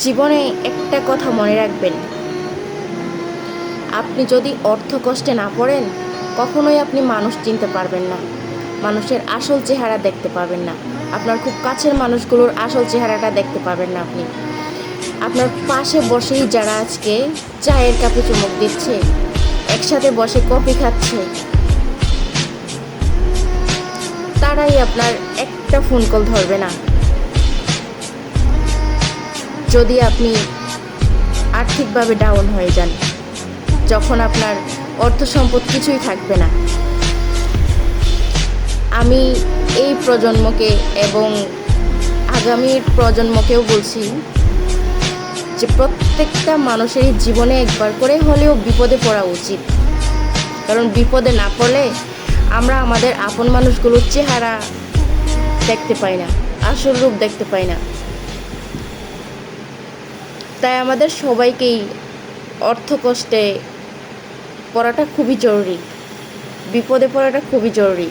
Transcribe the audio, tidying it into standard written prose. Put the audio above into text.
জীবনে একটা কথা মনে রাখবেন, আপনি যদি অর্থ কষ্টে না পড়েন কখনোই আপনি মানুষ চিনতে পারবেন না, মানুষের আসল চেহারা দেখতে পাবেন না, আপনার খুব কাছের মানুষগুলোর আসল চেহারাটা দেখতে পাবেন না। আপনি আপনার পাশে বসেই যারা আজকে চায়ের কাপে চুমুক দিচ্ছে, একসাথে বসে কফি খাচ্ছে, তারাই আপনার একটা ফোন কল ধরবে না যদি আপনি আর্থিকভাবে ডাউন হয়ে যান, যখন আপনার অর্থ সম্পদ কিছুই থাকবে না। আমি এই প্রজন্মকে এবং আগামীর প্রজন্মকেও বলছি যে প্রত্যেকটা মানুষেরই জীবনে একবার করে হলেও বিপদে পড়া উচিত, কারণ বিপদে না পড়লে আমরা আমাদের আপন মানুষগুলোর চেহারা দেখতে পাই না, আসল রূপ দেখতে পাই না। তাই আমাদের সবাইকেই অর্থ কষ্টে পড়াটা খুবই জরুরি, বিপদে পড়াটা খুবই জরুরি।